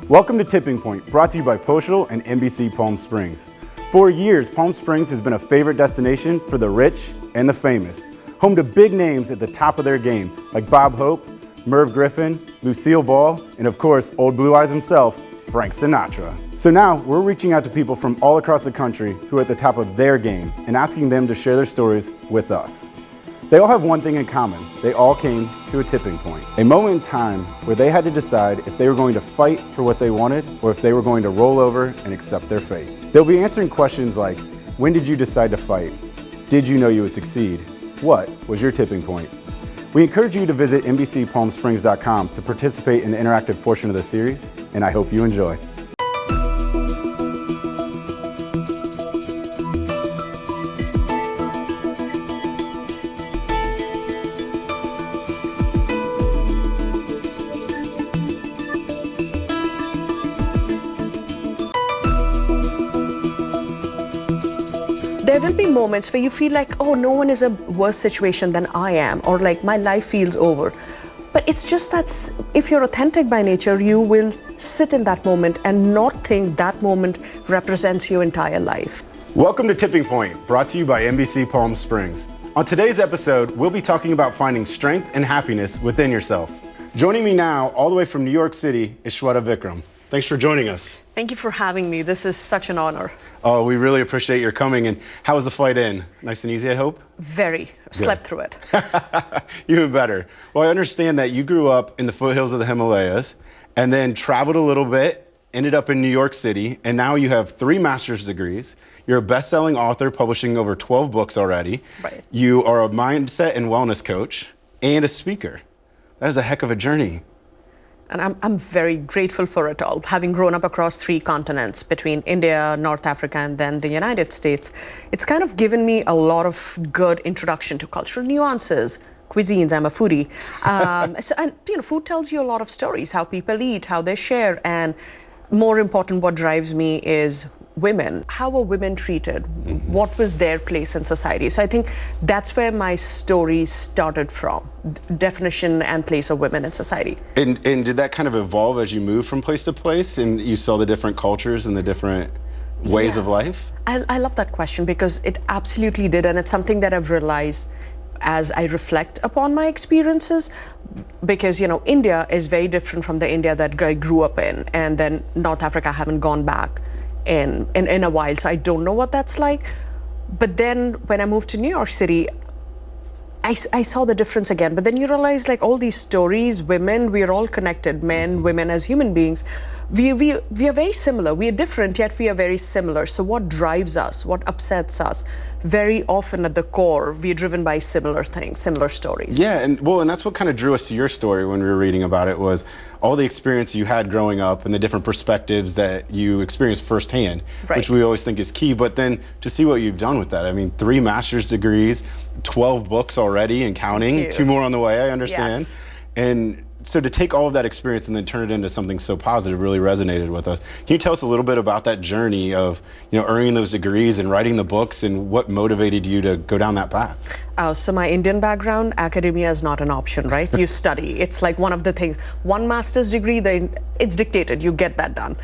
Welcome to Tipping Point, brought to you by Poshel and NBC Palm Springs. For years, Palm Springs has been a favorite destination for the rich and the famous, home to big names at the top of their game, like Bob Hope, Merv Griffin, Lucille Ball, and of course, Old Blue Eyes himself, Frank Sinatra. So now, we're reaching out to people from all across the country who are at the top of their game and asking them to share their stories with us. They all have one thing in common. They all came to a tipping point. A moment in time where they had to decide if they were going to fight for what they wanted or if they were going to roll over and accept their fate. They'll be answering questions like, when did you decide to fight? Did you know you would succeed? What was your tipping point? We encourage you to visit NBCPalmSprings.com to participate in the interactive portion of the series, and I hope you enjoy. There will be moments where you feel like, oh, no one is a worse situation than I am, or like my life feels over. But it's just that if you're authentic by nature, you will sit in that moment and not think that moment represents your entire life. Welcome to Tipping Point, brought to you by NBC Palm Springs. On today's episode, we'll be talking about finding strength and happiness within yourself. Joining me now, all the way from New York City, is Sweta Vikram. Thanks for joining us. Thank you for having me. This is such an honor. Oh, we really appreciate your coming. And how was the flight in? Nice and easy, I hope? Very. Good. Slept through it. Even better. Well, I understand that you grew up in the foothills of the Himalayas and then traveled a little bit, ended up in New York City, and now you have 3 master's degrees. You're a best-selling author, publishing over 12 books already. Right. You are a mindset and wellness coach and a speaker. That is a heck of a journey. And I'm very grateful for it all. Having grown up across 3 continents, between India, North Africa, and then the United States, it's kind of given me a lot of good introduction to cultural nuances, cuisines. I'm a foodie. Food tells you a lot of stories, how people eat, how they share, and more important, what drives me is women. How were women treated? What was their place in society? So I think that's where my story started from, definition and place of women in society. And did that kind of evolve as you moved from place to place and you saw the different cultures and the different ways of life? I love that question because it absolutely did, and it's something that I've realized as I reflect upon my experiences, because India is very different from the India that I grew up in, and then North Africa I haven't gone back in a while, so I don't know what that's like. But then when I moved to New York City, I saw the difference again. But then you realize, like, all these stories, women, we are all connected, men, women, as human beings. We are very similar. We are different, yet we are very similar. So what drives us, what upsets us? Very often at the core, we are driven by similar things, similar stories. Yeah, and that's what kind of drew us to your story when we were reading about it, was all the experience you had growing up and the different perspectives that you experienced firsthand, right, which we always think is key. But then to see what you've done with that, I mean, 3 master's degrees, 12 books already and counting, 2 more on the way, I understand. Yes. And so to take all of that experience and then turn it into something so positive really resonated with us. Can you tell us a little bit about that journey of, earning those degrees and writing the books and what motivated you to go down that path? So my Indian background, academia is not an option, right? You study. It's like one of the things. 1 master's degree, it's dictated. You get that done.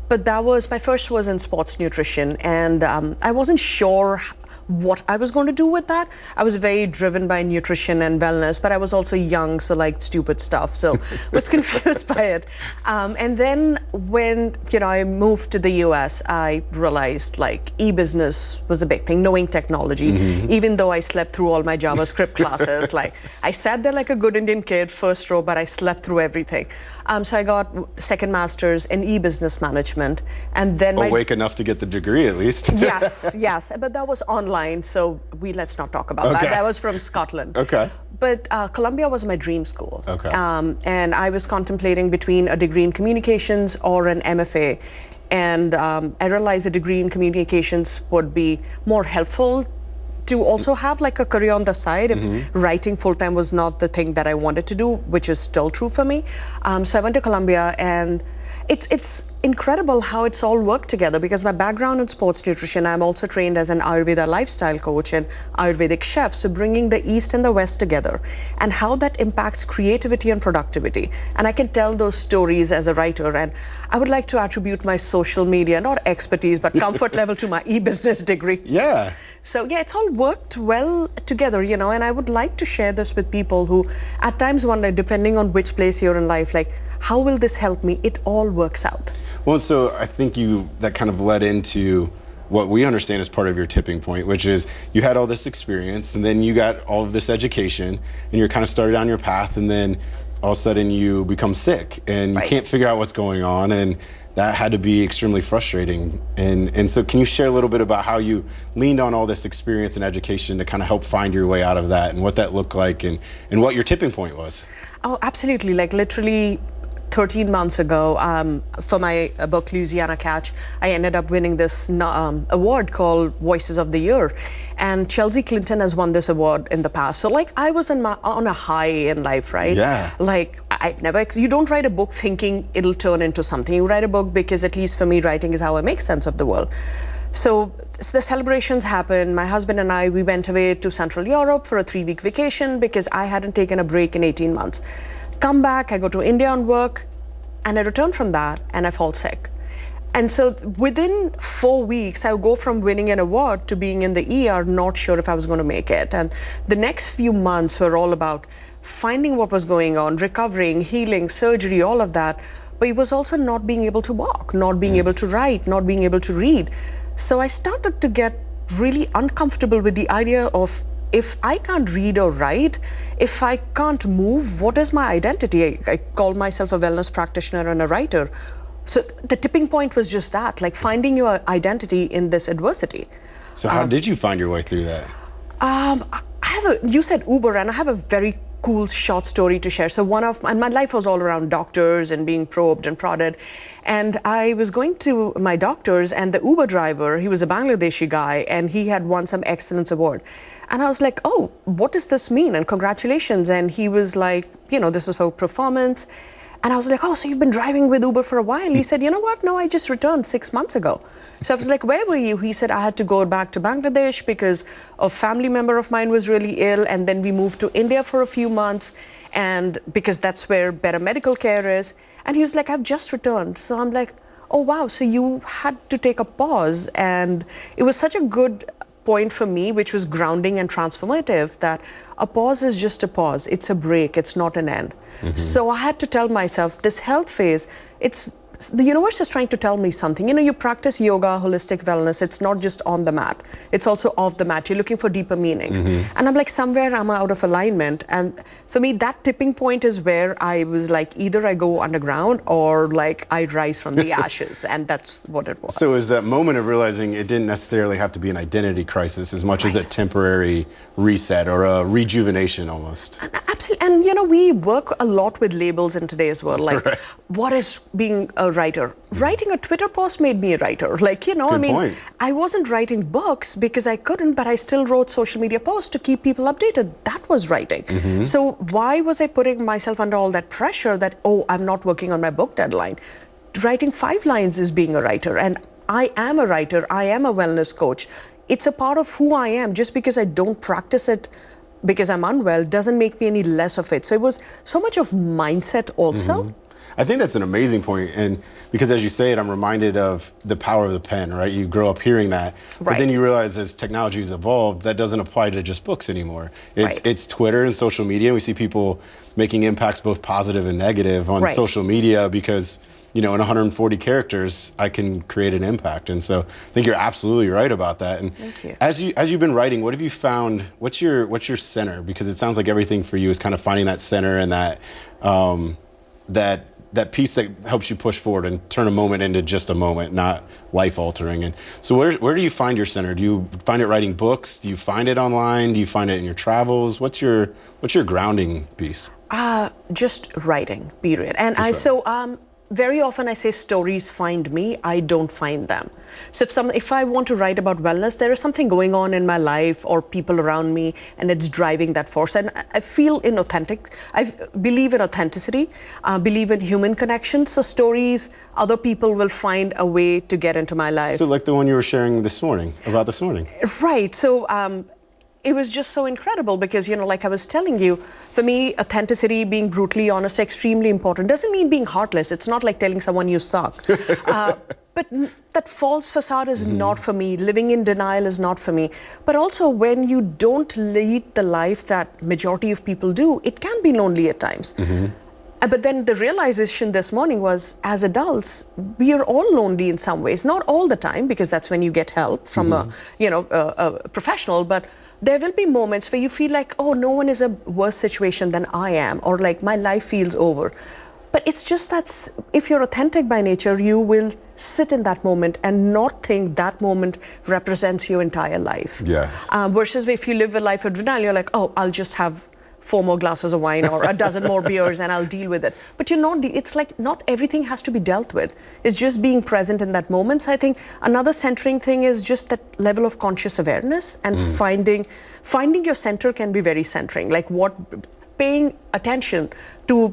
But my first was in sports nutrition, and I wasn't sure what I was going to do with that. I was very driven by nutrition and wellness, but I was also young, so liked stupid stuff, so was confused by it. And then when I moved to the US, I realized like e-business was a big thing, knowing technology, even though I slept through all my JavaScript classes. Like, I sat there like a good Indian kid, first row, but I slept through everything. So I got 2nd master's in e-business management, and then awake enough to get the degree at least. Yes, but that was online, so let's not talk about that. That was from Scotland. Okay. But Columbia was my dream school. Okay. And I was contemplating between a degree in communications or an MFA, and I realized a degree in communications would be more helpful to also have like a career on the side if writing full-time was not the thing that I wanted to do, which is still true for me. So I went to Columbia, and It's incredible how it's all worked together, because my background in sports nutrition, I'm also trained as an Ayurveda lifestyle coach and Ayurvedic chef, so bringing the East and the West together and how that impacts creativity and productivity. And I can tell those stories as a writer, and I would like to attribute my social media, not expertise, but comfort level to my e-business degree. Yeah. So yeah, it's all worked well together, you know, and I would like to share this with people who at times wonder, depending on which place you're in life, like, how will this help me? It all works out. Well, so I think that kind of led into what we understand as part of your tipping point, which is you had all this experience and then you got all of this education and you're kind of started on your path, and then all of a sudden you become sick and you can't figure out what's going on, and that had to be extremely frustrating. And so can you share a little bit about how you leaned on all this experience and education to kind of help find your way out of that, and what that looked like, and what your tipping point was? Oh, absolutely. Like literally 13 months ago, for my book Louisiana Catch, I ended up winning this award called Voices of the Year. And Chelsea Clinton has won this award in the past. So like I was on a high in life, right? Yeah. Like you don't write a book thinking it'll turn into something. You write a book because, at least for me, writing is how I make sense of the world. So the celebrations happened. My husband and I, we went away to Central Europe for a 3-week vacation because I hadn't taken a break in 18 months. Come back, I go to India on work, and I return from that and I fall sick. And so within 4 weeks, I would go from winning an award to being in the ER, not sure if I was going to make it. And the next few months were all about finding what was going on, recovering, healing, surgery, all of that. But it was also not being able to walk, not being able to write, not being able to read. So I started to get really uncomfortable with the idea of, if I can't read or write, if I can't move, what is my identity? I called myself a wellness practitioner and a writer. So the tipping point was just that, like finding your identity in this adversity. So how did you find your way through that? You said Uber, and I have a very cool short story to share. So my life was all around doctors and being probed and prodded. And I was going to my doctors, and the Uber driver, he was a Bangladeshi guy, and he had won some excellence award. And I was like, oh, what does this mean? And congratulations. And he was like, you know, this is for performance. And I was like, oh, so you've been driving with Uber for a while? He said, you know what? No, I just returned 6 months ago. So I was like, where were you? He said, I had to go back to Bangladesh because a family member of mine was really ill. And then we moved to India for a few months, and because that's where better medical care is. And he was like, I've just returned. So I'm like, oh, wow. So you had to take a pause. And it was such a good point for me, which was grounding and transformative, that a pause is just a pause. It's a break. It's not an end. Mm-hmm. So I had to tell myself, this health phase, the universe is trying to tell me something. You know, you practice yoga, holistic wellness. It's not just on the mat. It's also off the mat. You're looking for deeper meanings. Mm-hmm. And I'm like, somewhere I'm out of alignment. And for me, that tipping point is where I was like, either I go underground or like I rise from the ashes. And that's what it was. So it was that moment of realizing it didn't necessarily have to be an identity crisis as much as a temporary reset or a rejuvenation almost. Absolutely. And, you know, we work a lot with labels in today's world. Like, what is being a writer? Writing a Twitter post made me a writer. Like, you know, Good point. I wasn't writing books because I couldn't, but I still wrote social media posts to keep people updated. That was writing. Mm-hmm. So why was I putting myself under all that pressure that, oh, I'm not working on my book deadline? Writing 5 lines is being a writer. And I am a writer. I am a wellness coach. It's a part of who I am. Just because I don't practice it because I'm unwell doesn't make me any less of it. So it was so much of mindset also. Mm-hmm. I think that's an amazing point. And because as you say it, I'm reminded of the power of the pen, right? You grow up hearing that, but then you realize as technology has evolved, that doesn't apply to just books anymore. It's Twitter and social media. And we see people making impacts both positive and negative on social media because, you know, in 140 characters, I can create an impact. And so I think you're absolutely right about that. And thank you. As you've been writing, what have you found? What's your center? Because it sounds like everything for you is kind of finding that center and that piece that helps you push forward and turn a moment into just a moment, not life altering. And so where do you find your center? Do you find it writing books? Do you find it online? Do you find it in your travels? What's your grounding piece? Just writing, period. And very often I say stories find me, I don't find them. So if I want to write about wellness, there is something going on in my life or people around me, and it's driving that force. And I feel I believe in authenticity, believe in human connection. So stories, other people will find a way to get into my life. So like the one you were sharing this morning, about this morning. Right. So it was just so incredible because, like I was telling you, for me, authenticity, being brutally honest, extremely important. Doesn't mean being heartless. It's not like telling someone you suck. But that false facade is not for me. Living in denial is not for me. But also, when you don't lead the life that majority of people do, it can be lonely at times. But then the realization this morning was, as adults, we are all lonely in some ways. Not all the time, because that's when you get help from a professional. But there will be moments where you feel like, oh, no one is a worse situation than I am, or like my life feels over. But it's just that if you're authentic by nature, you will sit in that moment and not think that moment represents your entire life. Yes. Versus if you live a life of denial, you're like, oh, I'll just have 4 more glasses of wine or a dozen more beers and I'll deal with it. But it's like not everything has to be dealt with. It's just being present in that moment. So I think another centering thing is just that level of conscious awareness, and finding your center can be very centering. Like paying attention to,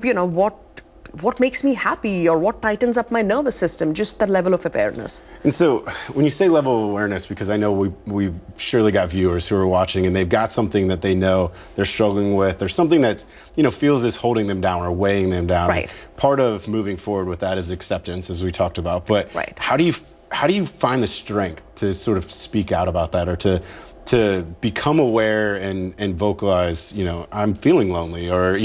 what makes me happy or what tightens up my nervous system, just that level of awareness. And so when you say level of awareness, because I know we've surely got viewers who are watching and they've got something that they know they're struggling with, or something that's, feels is holding them down or weighing them down. Right. Part of moving forward with that is acceptance, as we talked about. But right. How do you find the strength to sort of speak out about that, or to become aware and vocalize, I'm feeling lonely, or,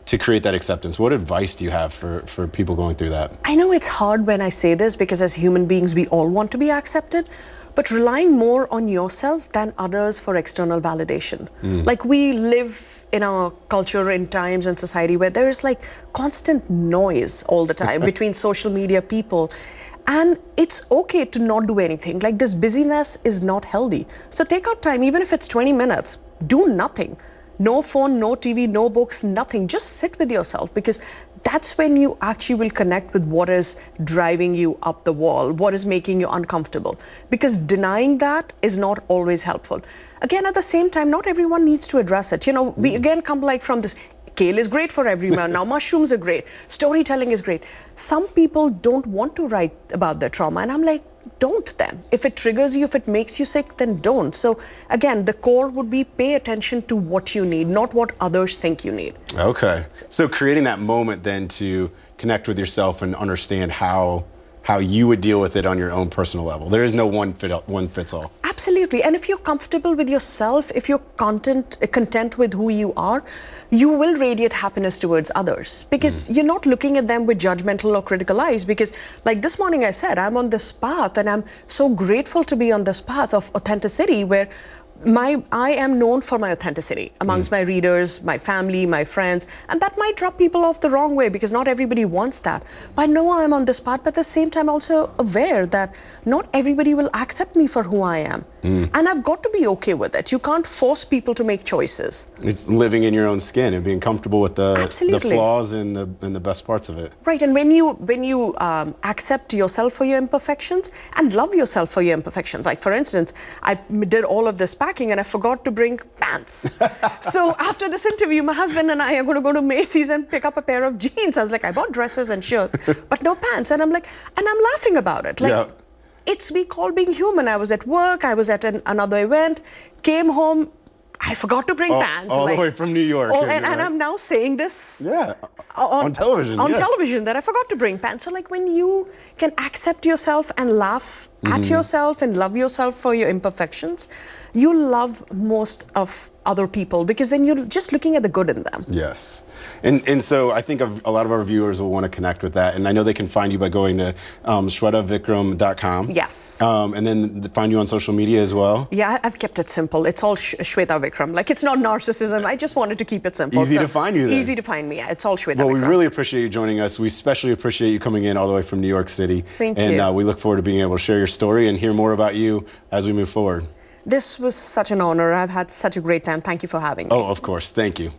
to create that acceptance? What advice do you have for people going through that? I know it's hard when I say this, because as human beings, we all want to be accepted, but relying more on yourself than others for external validation. Like, we live in a culture, in times and society where there is like constant noise all the time between social media, people. And it's okay to not do anything. Like, this busyness is not healthy. So take out time, even if it's 20 minutes, do nothing. No phone, no TV, no books, nothing. Just sit with yourself, because that's when you actually will connect with what is driving you up the wall, what is making you uncomfortable. Because denying that is not always helpful. Again, at the same time, not everyone needs to address it. We again come like from this, kale is great for everyone, now mushrooms are great, storytelling is great. Some people don't want to write about their trauma, and I'm like, don't then. If it triggers you, if it makes you sick, then don't. So again, the core would be pay attention to what you need, not what others think you need. Okay. So creating that moment then to connect with yourself and understand how you would deal with it on your own personal level. There is no one fits all. Absolutely. And if you're comfortable with yourself, if you're content with who you are, you will radiate happiness towards others, because you're not looking at them with judgmental or critical eyes. Because like this morning I said, I'm on this path, and I'm so grateful to be on this path of authenticity, where I am known for my authenticity amongst my readers, my family, my friends, and that might rub people off the wrong way, because not everybody wants that. But I know I'm on this path, but at the same time also aware that not everybody will accept me for who I am. And I've got to be okay with it. You can't force people to make choices. It's living in your own skin and being comfortable with the flaws and the best parts of it. Right, and when you accept yourself for your imperfections and love yourself for your imperfections. Like, for instance, I did all of this packing and I forgot to bring pants. So after this interview, my husband and I are going to go to Macy's and pick up a pair of jeans. I was like, I bought dresses and shirts, but no pants. And I'm like, and I'm laughing about it. Like, it's we call being human. I was at work, I was at another event, came home, I forgot to bring pants. All the way from New York. And I'm now saying this on television. On television, that I forgot to bring pants. So like, when you can accept yourself and laugh at yourself and love yourself for your imperfections, you love most of other people, because then you're just looking at the good in them. Yes. And so I think a lot of our viewers will want to connect with that. And I know they can find you by going to SwetaVikram.com. Yes. And then find you on social media as well. Yeah, I've kept it simple. It's all Sweta Vikram. Like, it's not narcissism. I just wanted to keep it simple. Easy to find you then. Easy to find me. Yeah, it's all Sweta Vikram. Well, we really appreciate you joining us. We especially appreciate you coming in all the way from New York City. Thank you. And we look forward to being able to share your story and hear more about you as we move forward. This was such an honor. I've had such a great time. Thank you for having me. Oh, of course. Thank you.